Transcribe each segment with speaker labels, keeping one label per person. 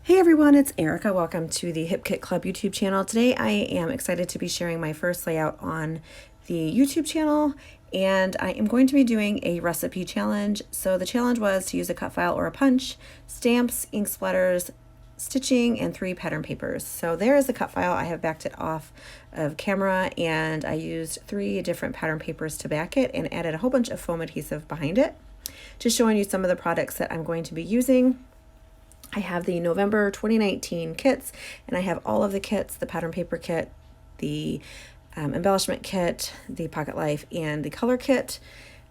Speaker 1: Hey everyone, it's Erica. Welcome to the Hip Kit Club YouTube channel. Today I am excited to be sharing my first layout on the YouTube channel, and I am going to be doing a recipe challenge. So the challenge was to use a cut file or a punch, stamps, ink splatters, stitching, and 3 pattern papers. So there is the cut file. I have backed it off of camera, and I used 3 different pattern papers to back it and added a whole bunch of foam adhesive behind it. Just showing you some of the products that I'm going to be using. I have the November 2019 kits, and I have all of the kits, the pattern paper kit, the embellishment kit, the pocket life, and the color kit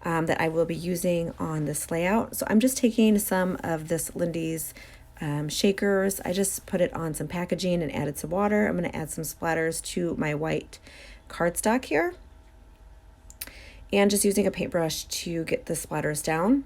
Speaker 1: that I will be using on this layout. So I'm just taking some of this Lindy's shakers. I just put it on some packaging and added some water. I'm going to add some splatters to my white cardstock here, and just using a paintbrush to get the splatters down.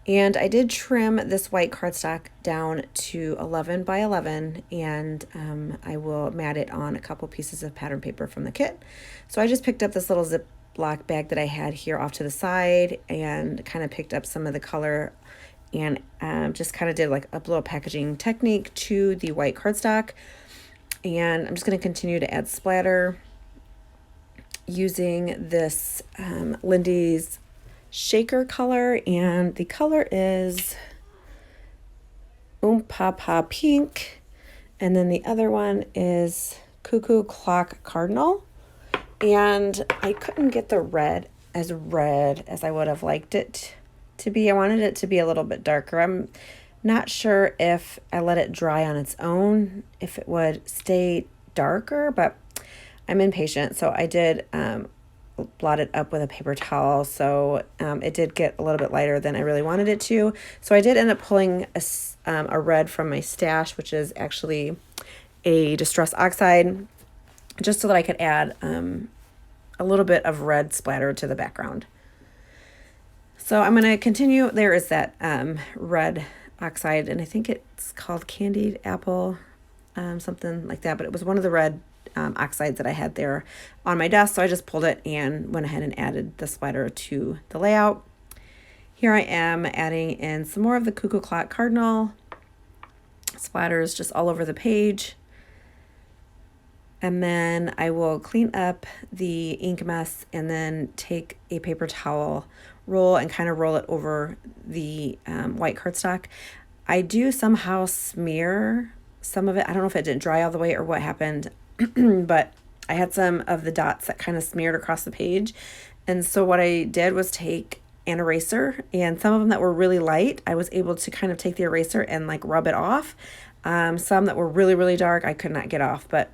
Speaker 1: And I did trim this white cardstock down to 11 by 11, and I will mat it on a couple pieces of pattern paper from the kit. So I just picked up this little Ziploc bag that I had here off to the side and kind of picked up some of the color and just kind of did like a little packaging technique to the white cardstock. And I'm just going to continue to add splatter using this Lindy's shaker color, and the color is Papa Pink, and then the other one is Cuckoo Clock Cardinal. And I couldn't get the red as I would have liked it to be. I wanted it to be a little bit darker. I'm not sure if I let it dry on its own if it would stay darker, but I'm impatient, so I did blot it up with a paper towel, so it did get a little bit lighter than I really wanted it to. So I did end up pulling a red from my stash, which is actually a Distress Oxide, just so that I could add a little bit of red splatter to the background. So I'm going to continue. There is that red oxide, and I think it's called Candied Apple, something like that, but it was one of the red oxides that I had there on my desk, so I just pulled it and went ahead and added the splatter to the layout. Here I am adding in some more of the Cuckoo Clock Cardinal splatters just all over the page, and then I will clean up the ink mess and then take a paper towel roll and kind of roll it over the white cardstock. I do somehow smear some of it. I don't know if it didn't dry all the way or what happened, but I had some of the dots that kind of smeared across the page. And so what I did was take an eraser, and some of them that were really light, I was able to kind of take the eraser and like rub it off. Some that were really, really dark, I could not get off, but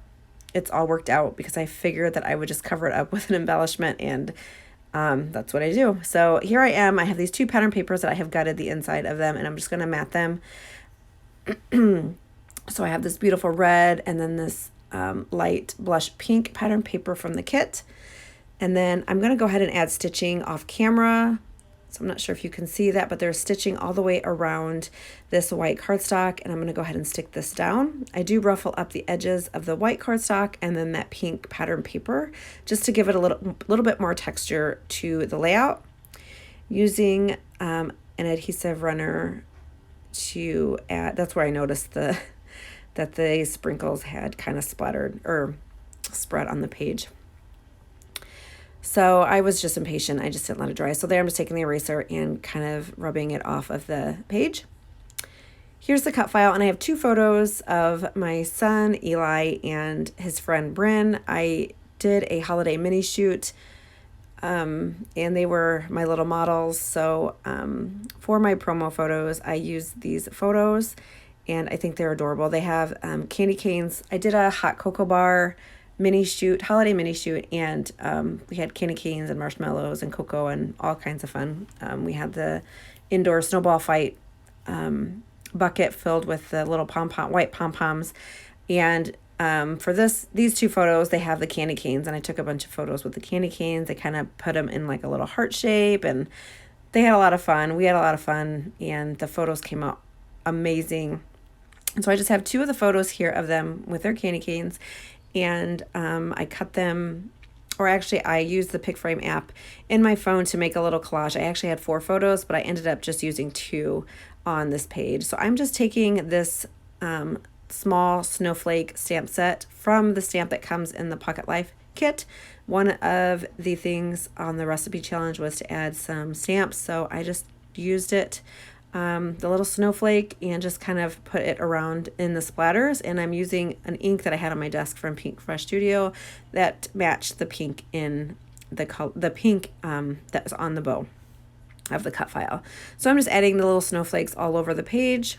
Speaker 1: it's all worked out because I figured that I would just cover it up with an embellishment, and that's what I do. So here I am. I have these 2 pattern papers that I have gutted the inside of them, and I'm just going to mat them. So I have this beautiful red, and then this light blush pink pattern paper from the kit. And then I'm going to go ahead and add stitching off camera. So I'm not sure if you can see that, but there's stitching all the way around this white cardstock, and I'm going to go ahead and stick this down. I do ruffle up the edges of the white cardstock and then that pink pattern paper just to give it a little bit more texture to the layout, using an adhesive runner to add. That's where I noticed that the sprinkles had kind of splattered or spread on the page. So I was just impatient. I just didn't let it dry. So there I'm just taking the eraser and kind of rubbing it off of the page. Here's the cut file, and I have 2 photos of my son, Eli, and his friend, Bryn. I did a holiday mini shoot, and they were my little models. So for my promo photos, I used these photos, and I think they're adorable. They have candy canes. I did a hot cocoa bar mini shoot, holiday mini shoot, and we had candy canes and marshmallows and cocoa and all kinds of fun. We had the indoor snowball fight bucket filled with the little white pom-poms, and for these 2 photos, they have the candy canes, and I took a bunch of photos with the candy canes. I kind of put them in like a little heart shape, and they had a lot of fun. We had a lot of fun, and the photos came out amazing. And so I just have 2 of the photos here of them with their candy canes, and I cut them, or actually I used the PicFrame app in my phone to make a little collage. I actually had 4 photos, but I ended up just using 2 on this page. So I'm just taking this small snowflake stamp set from the stamp that comes in the Pocket Life kit. One of the things on the recipe challenge was to add some stamps, so I just used it, the little snowflake, and just kind of put it around in the splatters. And I'm using an ink that I had on my desk from Pink Fresh Studio that matched the pink in the pink that was on the bow of the cut file. So I'm just adding the little snowflakes all over the page.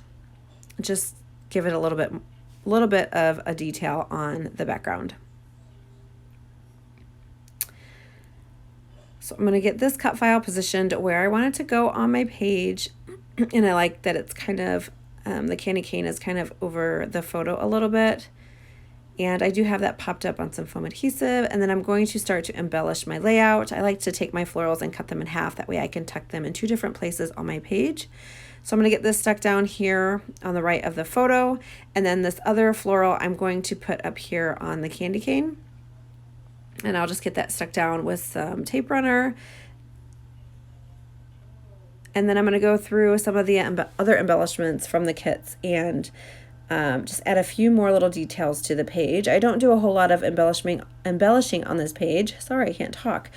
Speaker 1: Just give it a little bit of a detail on the background. So I'm going to get this cut file positioned where I want it to go on my page, and I like that it's kind of the candy cane is kind of over the photo a little bit. And I do have that popped up on some foam adhesive, and then I'm going to start to embellish my layout. I like to take my florals and cut them in half. That way I can tuck them in 2 different places on my page. So I'm going to get this stuck down here on the right of the photo, and then this other floral I'm going to put up here on the candy cane. And I'll just get that stuck down with some tape runner. And then I'm going to go through some of the other embellishments from the kits and just add a few more little details to the page. I don't do a whole lot of embellishing on this page. Sorry, I can't talk.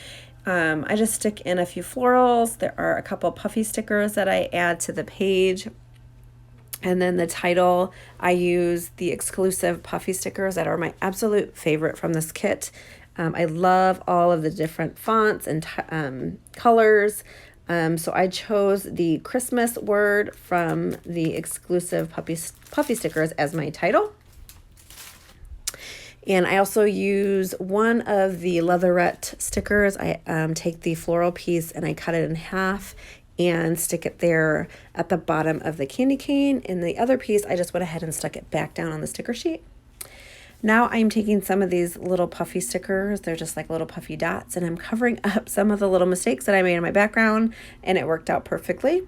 Speaker 1: I just stick in a few florals. There are a couple puffy stickers that I add to the page. And then the title, I use the exclusive puffy stickers that are my absolute favorite from this kit. I love all of the different fonts and colors. So I chose the Christmas word from the exclusive puffy stickers as my title. And I also use one of the leatherette stickers. I take the floral piece and I cut it in half and stick it there at the bottom of the candy cane. And the other piece, I just went ahead and stuck it back down on the sticker sheet. Now I'm taking some of these little puffy stickers. They're just like little puffy dots, and I'm covering up some of the little mistakes that I made in my background, and it worked out perfectly.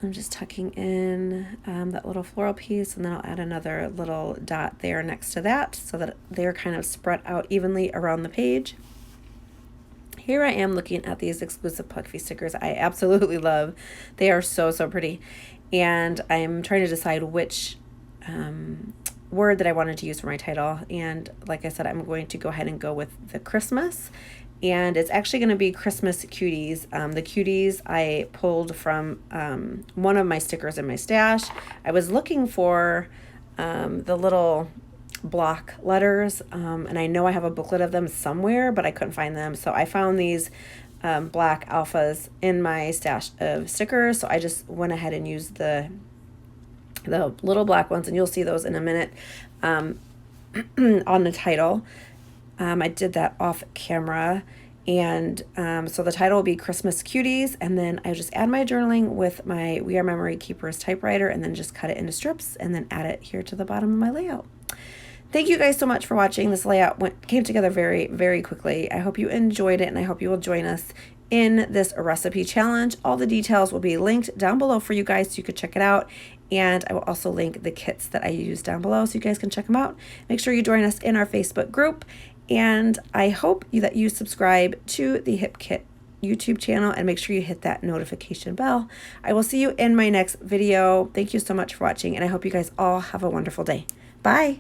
Speaker 1: I'm just tucking in that little floral piece, and then I'll add another little dot there next to that so that they're kind of spread out evenly around the page. Here I am looking at these exclusive puffy stickers I absolutely love. They are so, so pretty. And I'm trying to decide which word that I wanted to use for my title. And like I said, I'm going to go ahead and go with the Christmas. And it's actually going to be Christmas Cuties. The Cuties I pulled from one of my stickers in my stash. I was looking for the little block letters, and I know I have a booklet of them somewhere, but I couldn't find them. So I found these black alphas in my stash of stickers. So I just went ahead and used the little black ones, and you'll see those in a minute on the title. I did that off camera, and so the title will be Christmas Cuties, and then I just add my journaling with my We Are Memory Keepers typewriter, and then just cut it into strips and then add it here to the bottom of my layout. Thank you guys so much for watching. This layout came together very, very quickly. I hope you enjoyed it, and I hope you will join us in this recipe challenge. All the details will be linked down below for you guys so you could check it out. And I will also link the kits that I use down below so you guys can check them out. Make sure you join us in our Facebook group. And I hope that you subscribe to the Hip Kit YouTube channel and make sure you hit that notification bell. I will see you in my next video. Thank you so much for watching, and I hope you guys all have a wonderful day. Bye.